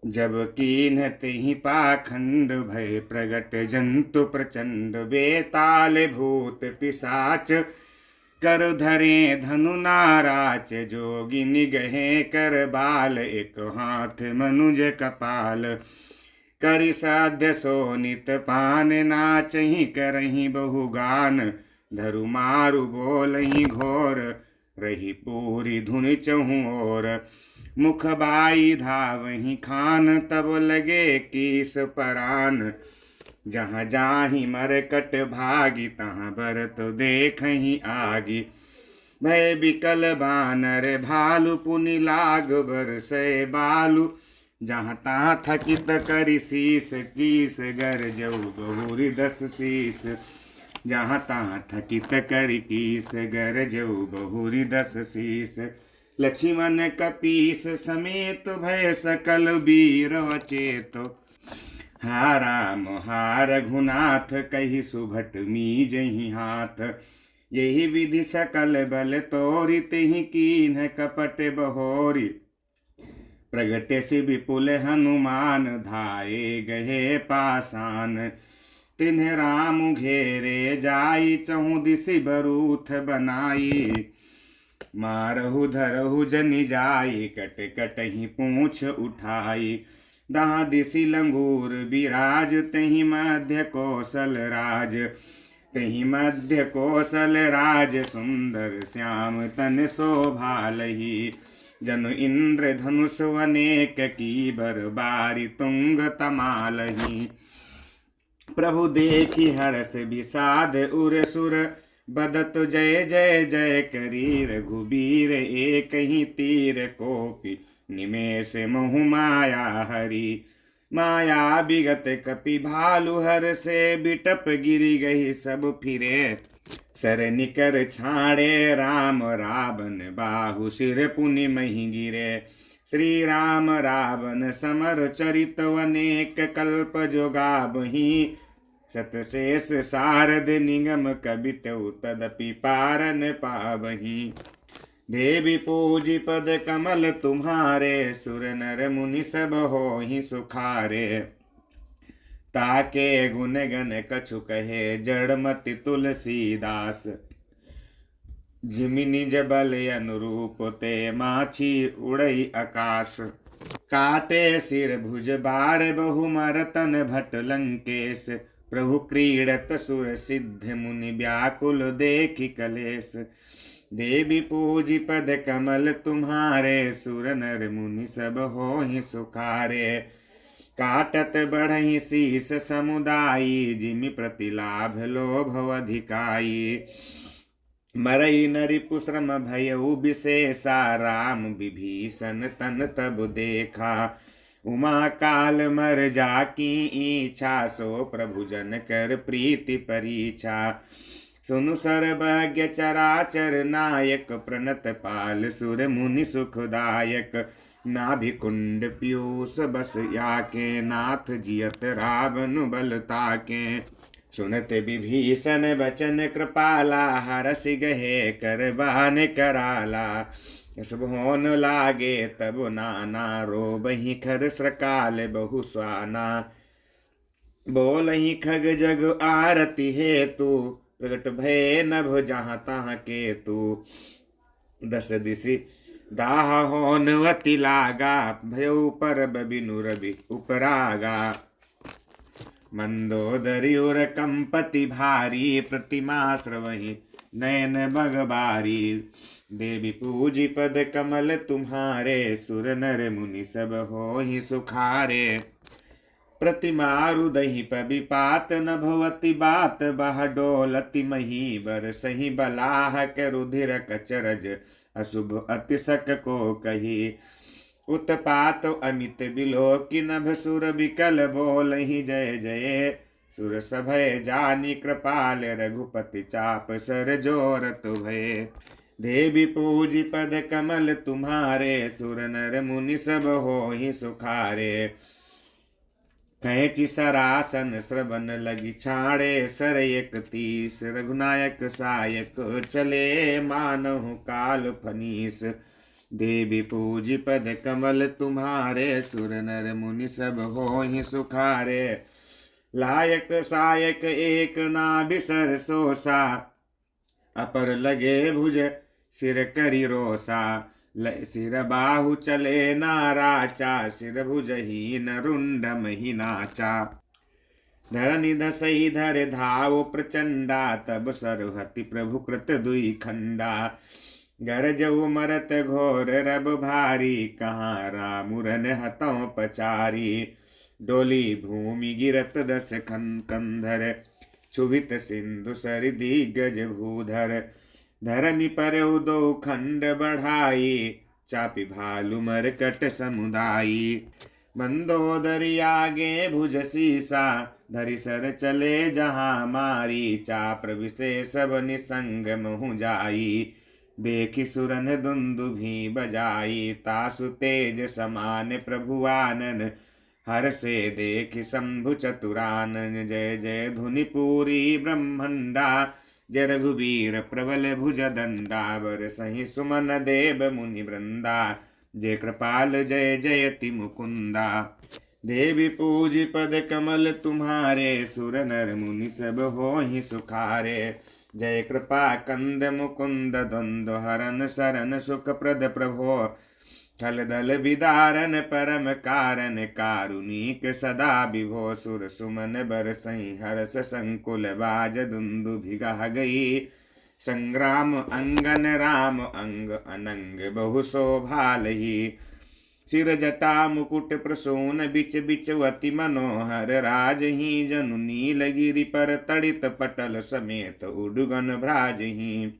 जब कीन्हत ही पाखंड भय प्रगट जंतु प्रचंड बेताल भूत पिशाच कर धरे धनु नाराच जोगी निगहे कर बाल एक हाथ मनुज कपाल करि साध्य सोनित पान नाचहि करहि बहुगान धरु मारु बोलहि घोर रही पूरी धुन चहु ओर मुख बाई धावहि खान तब लगे कीस परान जहाँ जाहि मरकट भागी तहाँ भरत देखहि आगी भय बिकल बानर भालु पुनि लाग बरसै बालु जहाँ तहाँ थकित करि शीस कीस गरजऊ बहुरी 10 शीस जहाँ तहाँ थकित करि कीस गरजऊ बहुरी 10 शीस लक्ष्मण कपीस समेत भय सकल वीर अचेत हा राम हा रघुनाथ कहि सुभट मीजहि हाथ यही विधि सकल बल तोरि तिहि कीन्ह कपट बहोरी प्रगटे से विपुल हनुमान धाये गहे पासान तिन्ह राम घेरे जाई चहु दिसि बरूथ बनाई मारहु धरहु जनि जाई कट कटहि पूछ उठाई दहा दिसि लंगूर बिराज तहि मध्य कौशल राज तहि मध्य कौशल राज सुंदर श्याम तन शोभालहि जनु इंद्र धनुष अनेक की बरबारी तुंग तमालहि प्रभु देखि हरस विषाद उर सुर बदत जय जय जय करी रघुबीर एक ही तीर कोपि निमेष मोहु माया हरि माया विगत कपि भालु हर से बिटप गिरी गई सब फिरे सर निकर छाड़े राम रावण बाहु सिर पुनि मही गिरे श्री राम रावण समर चरित अनेक कल्प जोगाबहि शतशेष शारद निगम कबित तदपि पारन पावहि देवी पूजी पद कमल तुम्हारे सुर नर मुनि सब होहि सुखारे ताके गुण गण कछु कहे जड़मति तुलसीदास जिमि निज बल अनुरूप ते माछी उड़ई आकाश काटे सिर भुज बार बहु मरतन भट लंकेश प्रभु क्रीड़त सुर सिद्ध मुनि व्याकुल देखि कलेश देवी पूजी पद कमल तुम्हारे सुर नर मुनि सब होहि सुखारे काटत बढ़हि शीस समुदायी जिमि प्रतिलाभ लोभ अधिकाई मरई नरिपु श्रम भयउ विशेषा राम विभीषण तन तब देखा उमा काल मर जाकी इच्छा सो प्रभु जन कर प्रीति परीक्षा सुनु सर्वज्ञ चराचर नायक प्रणत पाल सुर मुनि सुखदायक नाभि कुंड पीयूष बस याके नाथ जियत रावण बल ताके सुनत विभीषण बचन कृपाला हरसि गहे कर बान कराला शुभ होन लागे तब नाना रोबहि खर श्रकाल बहु स्वाना बोलहि खग जग आरती हेतु प्रगट भय नभ जहाँ तहाँ केतु 10 दिसि दाह होनवती लागा भयो परब बिनु रवि उपरागा मंदोदरी उर कंपति भारी प्रतिमा श्रवहि नयन बगबारी देवी पूजी पद कमल तुम्हारे सुर नर मुनि सब होहि सुखारे प्रतिमा रुदहि पबिपात न भवति बात बह डोलति मही बर सही बलाह के रुधिर कचरज अशुभ अतिशक को कही उत्पात अमित बिलोकि नभ सुर बिकल बोलहि जय जय सुर सभय जानी कृपाल रघुपति चाप सर जोरत भय देवी पूजी पद कमल तुम्हारे सुर नर मुनि सब होहि सुखारे कैचि सरासन श्रवण लगी छाड़े सर 31 रघुनायक सायक चले मानहु काल फनीस देवी पूजी पद कमल तुम्हारे, सुर नर मुनि सब होहि सुखारे। लायक सायक एक ना बिसर सोसा, अपर लगे भुज सिर करि रोसा। सिर बाहु चले नाराचा, सिर भुज हीन रुंड मही नाचा। धरनि धसई धर धाव प्रचंडा, तब सरहति प्रभु कृत दुई खंडा। गरजऊ मरत घोर रब भारी, कहाँ रामुरन हतों पचारी। डोली भूमि गिरत दस कंधर, क्षुभित सिंधु सर दिग्गज भूधर। धरनि पर दो खंड बढ़ाई, चापि भालु मरकट समुदायी। मंदोदरी आगे भुज सीसा, धरि सर चले जहाँ मारी। चाप विषे सब निसंग महु जाई, देखि सुरन दुंदुभि बजाई। तासु तेज समान प्रभुआनन, हर से देखि शंभु चतुरानन। जय जय धुनि पूरी ब्रह्मंडा, जय रघुवीर प्रबल भुज दंडा। वर सहि सुमन देव मुनि वृंदा, जय कृपाल जय जयति मुकुंदा। देवी पूजी पद कमल तुम्हारे, सुर नर मुनि सब होहि सुखारे। जय कृपा कंद मुकुंद द्वंद्व हरन शरण सुख प्रद प्रभो। थल दल विदारन परम कारण, कारुणिक सदा विभो। सुर सुमन बरसहि हर्ष संकुल, बाज दुंदुभि गाह गई। संग्राम अंगन राम अंग, अनंग बहु शोभालहि। सिर जटा मुकुट प्रसून, बिच बिच अति मनोहर। राजहि जनु नीलगिरि पर, तड़ित पटल समेत उडुगन भ्राजहि।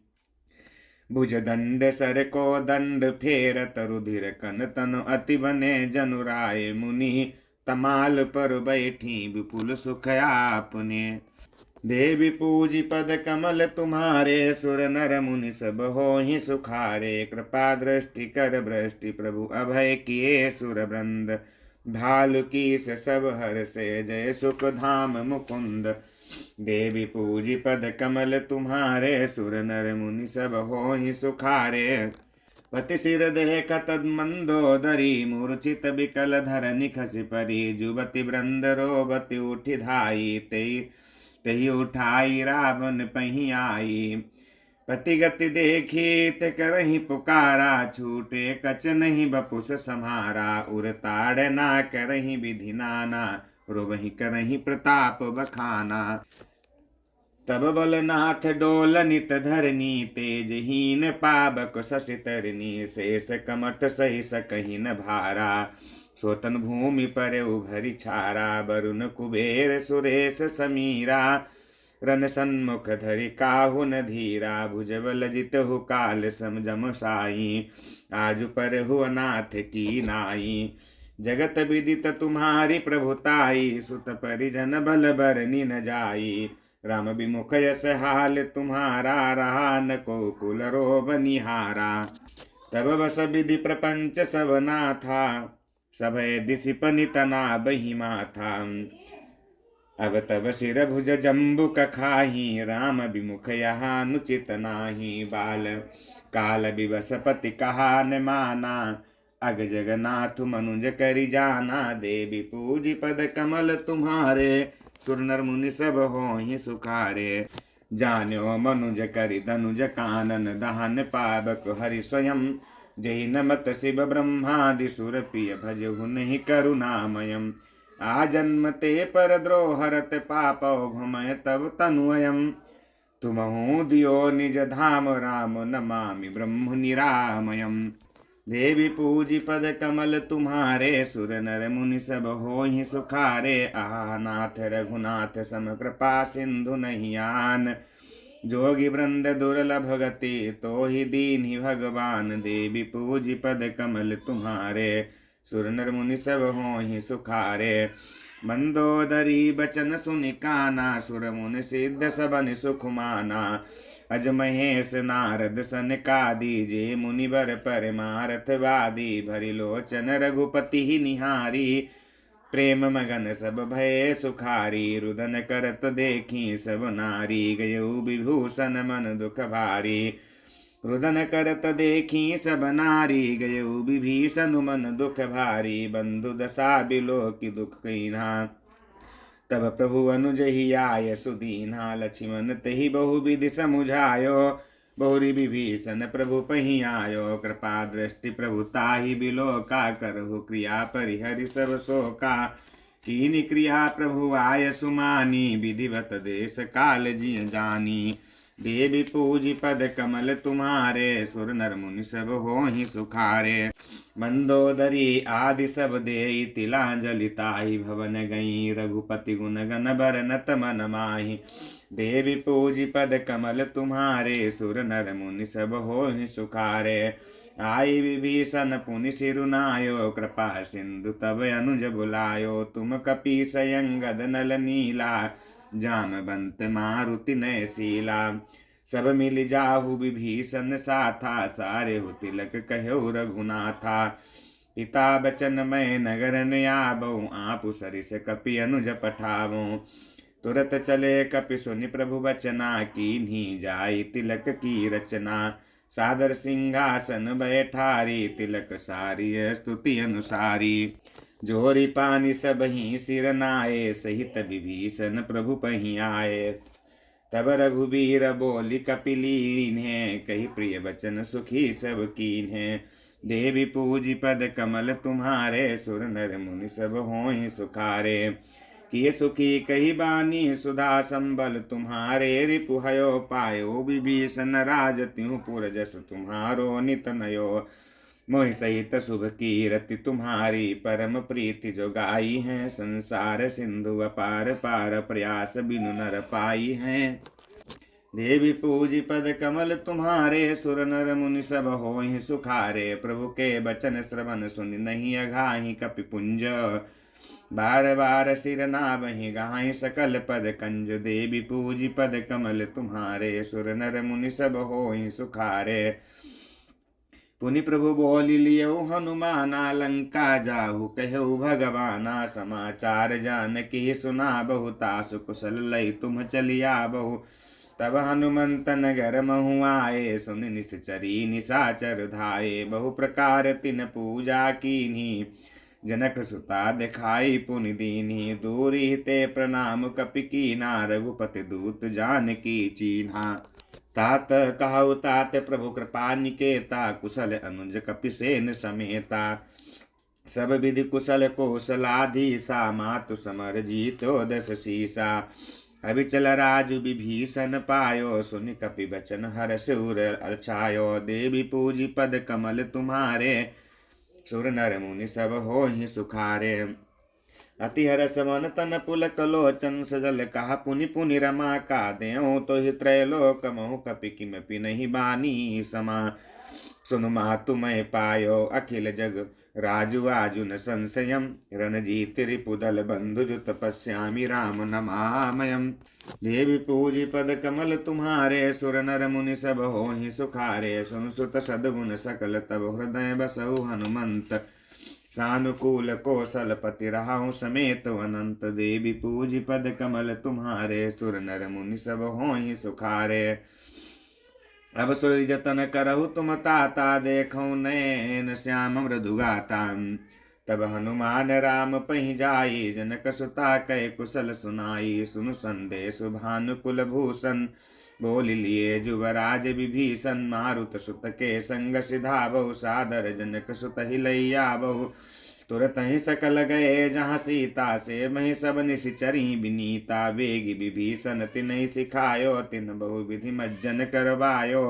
भुज दंड सर को दंड फेरत, रुधिर कन तन अति बने जनु राय मुनि। तमाल पर बैठी विपुल सुख आपने, देवी पूजी पद कमल तुम्हारे। सुर नर मुनि सब होहि सुखारे। कृपा दृष्टि कर भ्रष्टि, प्रभु अभय किए सुर वृंद। भालु कीस सब हर से, जय सुख धाम मुकुंद। देवी पूजी पद कमल तुम्हारे, सुर नर मुनि सब होहि सुखारे। पति सिर देखत मंदोदरी, मूर्छित बिकल धरनि खसि परी। जुबति वृंद रोबति उठि धाई, तेहि उठाई रावण पही आई। पति गति देखी ते करहि पुकारा, छूटे कच नहीं बपुस सम्हारा। उर ताड़ ना करहि विधि नाना, रोबहि करहि प्रताप बखाना। तब बलनाथ डोलनित धरनी, तेजहीन पावक शशि तरनी। शेष कमठ सहि सकहि न भारा, सोतन भूमि पर उभरि छारा। वरुण कुबेर सुरेश समीरा, रन सन्मुख धरि काहु न धीरा। भुजबल जितहु काल समझम साई, आज पर हु अनाथ की नाई। जगत विदित तुम्हारी प्रभुताई, सुत परिजन बल बरनि न जाई। राम विमुख यस हाल तुम्हारा, रहा न को कुल रोब निहारा। तब बस विधि प्रपंच सब नाथा, सभय दिशि पनितना बही माथा। अब तब सिर भुज जम्बुक खाही, राम विमुख यहाँ नुचित नाही। बाल काल विवश पति कहा न माना, अग जगन्नाथ मनुज करि जाना। देवी पूजी पद कमल तुम्हारे, सुर नर मुनि सब होहि सुखारे। जान्यो मनुज करि धनुज कानन, दहन पावक हरि स्वयं। जहि नमत शिव ब्रह्मादि सुर प्रिय, भजहु नहीं करुणामयम्। आजन्मते पर द्रोहरत पापौ, घुमय तब तनुअयम्। तुमहु दियो निज धाम, राम नमामि ब्रह्म निरामयम्। देवी पूजी पद कमल तुम्हारे, सुर नर मुनि सब होहि सुखारे। आहा नाथ रघुनाथ सम कृपा सिंधु नहीं आन, जोगी वृंद दुर्लभ गति तोहि दीन्हि भगवान। देवी पूजी पद कमल तुम्हारे, सुर नर मुनि सब होहि सुखारे। मंदोदरी बचन सुनि काना, सुर मुनि सिद्ध सबन सुख माना। अज महेश नारद सनकादि, जे मुनिवर परमारथ वादी। भरि लोचन रघुपति ही निहारी, प्रेम मगन सब भय सुखारी। रुदन करत देखी सब नारी, गयऊ विभूषण मन दुख भारी। रुदन करत देखी सब नारी, गयो विभीषण मन दुख भारी। बंधु दशा बिलो की दुख कीन्हा, तब प्रभु अनुज ही आय सुदीन्हा। लक्ष्मण तेहि बहु विधि समुझायो, बहुरी विभीषण प्रभु पही आयो। कृपा दृष्टि प्रभु ताहि बिलो का, करहु क्रिया परिहरि सब शोका। कीनी क्रिया प्रभु आय सुमानी, विधिवत देश काल जिय जानी। देवी पूजी पद कमल तुम्हारे, सुर नर मुनि सब होहि सुखारे। मंदोदरी आदि सब देई, तिलांजलि ताहि भवन गई। रघुपति गुण गण बरनत मन माहि, देवी पूजी पद कमल तुम्हारे। सुर नर मुनि सब होहि सुखारे। आई विभीषण पुनि सिरुनायो, कृपा सिंधु तब अनुज बुलायो। तुम कपि सयंगद नल नीला, जामवंत मारुति नयशीला। सब मिल जाहु विभीषण साथा, सारे हो तिलक कहो रघुनाथा। पिता बचन मैं नगर न आवो, आपु सरिस कपि अनुज पठावो। तुरत चले कपि सुनि प्रभु बचना, कीन्ही जाय तिलक की रचना। सादर सिंहासन बैठारी, तिलक सारी स्तुति अनुसारी। जोरी पानी सबहि सिर नाये, सहित विभीषण प्रभु पही आए। तब रघुबीर बोली कपिलीन्हे, कही प्रिय वचन सुखी सब कीन्हे। देवी पूजी पद कमल तुम्हारे, सुर नर मुनि सब होहि सुखारे। किए सुखी कही बानी सुधा संबल तुम्हारे। रिपुहयो पायो विभीषण राज, त्यों पुर जस तुम्हारो नित नयो। मोहि सहित शुभ कीरति तुम्हारी, परम प्रीति जो गाई है। संसार सिंधु अपार पार, प्रयास बिनु नर पाई है। देवी पूजी पद कमल तुम्हारे, सुर नर मुनि सब होहि सुखारे। प्रभु के बचन श्रवण सुनि नहीं अघाहि कपिपुंज, बार बार सिर नावहि गाहि सकल पद कंज। देवी पूजी पद कमल तुम्हारे, सुर नर मुनि सब होहि सुखारे। पुनि प्रभु बोली लियो हनुमाना, लंका जाहु कहु भगवाना। समाचार जानकी सुना बहुता, सुकुशल लई तुम चलिया बहु। तब हनुमंत नगर महु आए, सुन निश्चरी निशाचर धाये। बहु प्रकार तिन पूजा कीन्ही, जनक सुता दिखाई पुनि दीन्ही। दूरी ते प्रणाम कपि कीना, रघुपति दूत जानकी चीन्हा। तात कहु तात प्रभु कृपा निकेता, कुशल अनुज कपिसेन समेता। सब विधि कुशल कौशलाधीसा, मातु समर जीतो दस सीसा। अभिचल राजु विभीषण पायो, सुनि कपि बचन हर्ष उर छायो। देवी पूजी पद कमल तुम्हारे, सुर नर मुनि सब होहि सुखारे। अति हरस मन तन पुलक लोचन, सजल कहा पुनि पुनि रमा का देऊँ। तो हि त्रैलोक महु कपि किमपि नहीं बानी समा। सुनु मातु मैं पायो अखिल जग राजु आजुन संशयम। रणजीत रिपुदल बंधु जो तपस्यामि राम नमामयम्। देवी पूजी पद कमल तुम्हारे, सुर नर मुनि सब होहि सुखारे। सुन सुत सद्गुण सकल तब हृदय बसहु हनुमंत। सानुकूल कौशलपति राहु समेत अनंत। देवी पूजी पद कमल तुम्हारे, सुर नर मुनि सब होहि सुखारे। अब सुर जतन करहु तुम ताता, देखौ नयन श्याम मृदु गाता। तब हनुमान राम पहि जाई, जनक सुता कै कुशल सुनाई। सुनु संदेश भानुकुल भूषण, बोल लिए जुवराज विभीषण। मारुत सुत के संग सिधावहु, सादर जनक सुत ही लैया बहु। तुरत ही सकल गए जहाँ सीता, से मही सब निशिचरी विनीता। वेगी विभीषण तिन्हि सिखायो, तिन्ह बहु विधि मज्जन करवायो।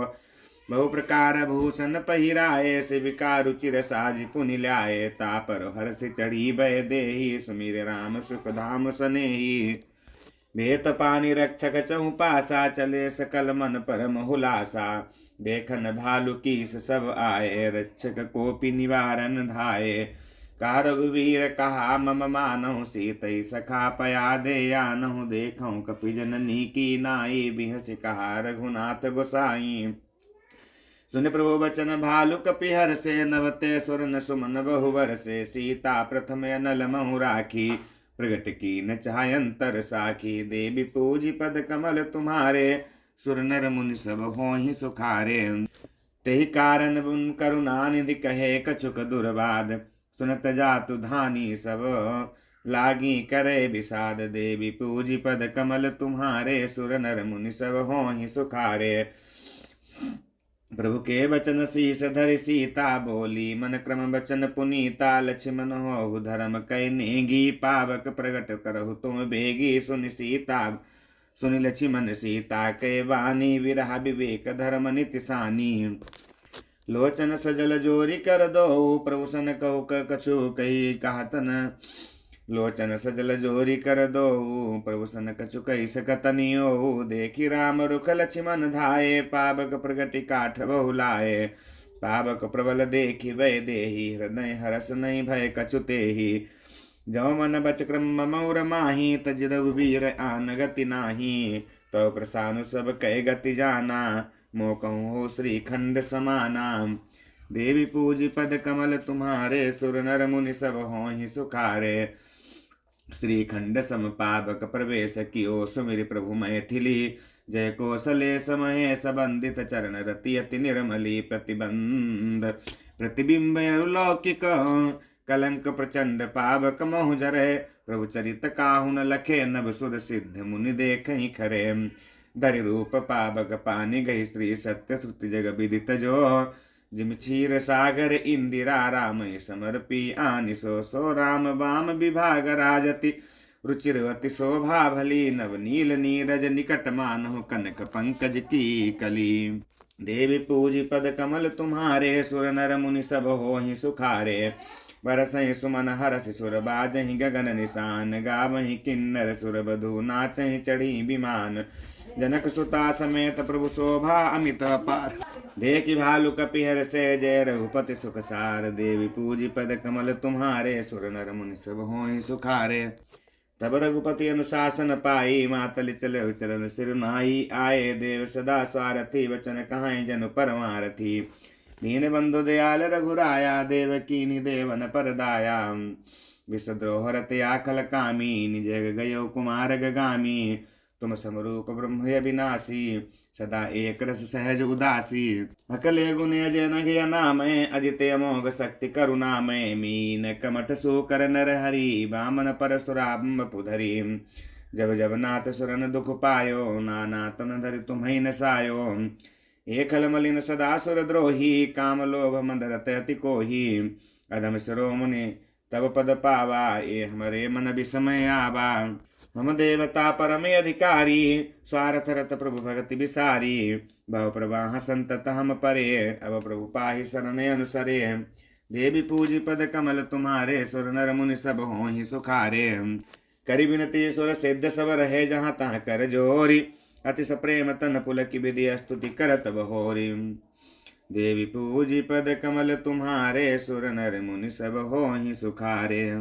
बहु प्रकार भूषण पहिराए, शिविका रुचिर साज पुनि ल्याए। तापर हर्ष चढ़ी भय देहि, सुमिर राम सुख धाम सनेहि। भेत पानी रक्षक चहुपासा, चले सकल मन परम हुलासा। देखन भालु कीस सब आए, रक्षक कोपि निवारन धाये। का रघुवीर कहा मम मानहु, सीतै सखा पया दे आनहु। देखौ कपि जननी की नाई, बिहसि कहा रघुनाथ गोसाई। सुन प्रभु बचन भालु कपि हर्षे, नवते सुरन सुमन बहु बरसे। सीता प्रथम अनल महु राखी, प्रगट कीन चाहयंतर साखी। देवी पूजी पद कमल तुम्हारे, सुर नर मुनि सब होहि सुखारे। तेहि कारण उन करुणा निधि कहे कछुक दुर्वाद, सुनत जातु धानी सब लागी करे विषाद। देवी पूजी पद कमल तुम्हारे, सुर नर मुनि सब होहि सुखारे। प्रभु के वचन शीस धरि सीता बोली, मन क्रम वचन पुनीता। लक्ष्मण होहु धर्म कै नेगी, पावक प्रगट करहु तुम बेगी। सुनि सीता सुनि लक्ष्मण सीता कै वाणी, विरह विवेक धर्म निति सानी। लोचन सजल जोरी कर दो, प्रभु सन कहु कछु कही कहतन। लोचन सजल जोरी कर दो, प्रभु सन कछु कही सकतनियो। देखी राम रुख लक्ष्मण धाये, पावक प्रगति काठ बहुलाए। पावक प्रबल देखी वै देही, हृदय हरस नहीं भय कछु तेहि। जौ मन बच क्रम मौर माही, तज रघुवीर आन गति नाही। तो प्रसानु सब कह गति जाना, मो कहूँ हो श्रीखंड समाना। देवी पूजी पद कमल तुम्हारे, सुर नर मुनि सब होहि सुखारे। श्रीखंड सम पावक प्रवेश कियो, सुमिरि प्रभु मैथिली। जय कौशले समय सबंधित, चरण रति अति निर्मली। प्रतिबंध प्रतिबिंब लौकिक, कलंक प्रचंड पावक मोह जरे। प्रभु चरित काहु न लखे, नभ सुर सिद्ध मुनि देखहि खरे। धरि रूप पावक पानि गहि, श्री सत्य श्रुति जग विदित जो। जिम क्षीर सागर इंदिरा, राम समर्पी आनिसो। सो राम वाम विभाग राजति, रुचिरवती शोभा भली। नव नील नीरज निकट मानहु, कनक पंकज की कली। देवी पूजी पद कमल तुम्हारे, सुर नर मुनि सब होहि सुखारे। बरसहि सुमन हरसि सुर, बाजहि गगन निशान। गावहि किन्नर सुर बधु, नाचहि चढ़ी विमान। जनक सुता समेत प्रभु शोभा अमित अपार। देखि भालु कपिहर से, जय रघुपति सुख सार। देवी पूजी पद कमल तुम्हारे, सुर नर मुनि सब होहि सुखारे। तब रघुपति अनुशासन पाई, मातलि चले चरण सिर नाई। आए देव सदा स्वारथी, वचन कहाई जनु परमारथी। दीन बंधु दयाल रघुराया, देवकीनि देवन परदाया। विषद्रोह रतया खल कामी, निज गयो कुमार गगामी। तुम समरूप ब्रह्म अविनाशी, सदा एक रस सहज उदासी। अकले गुण अजय नघय नामय, अजित अमोघ शक्ति करुणामय। मीन कमठ सूकर नर हरि, वामन परशुराम पुधरी। जब जब नाथ सुरन दुख पायो, नाना तन धरि तुम्हें नसायो। एकल मलिन सदा सुर द्रोही, काम लोभ मद रत अति कोही। अधम शिरोमणि तब पद पावा, ये हमरे मन विस्मय आवा। हम देवता परमे अधिकारी, स्वार्थ रत प्रभु भगति विसारी। भव प्रवाह संतत हम परे, अब प्रभु पाहि शरण अनुसरे। देवी पूजी पद कमल तुम्हारे, सुर नर मुनि सब होहि सुखारे। करि विनती सुर सिद्ध सब रहे, जहाँ तहाँ कर जोरी। अतिश प्रेम तन पुलक विधि, स्तुति करत बहोरी। देवी पूजी पद कमल तुम्हारे, सुर नर मुनि सब होहि सुखारे।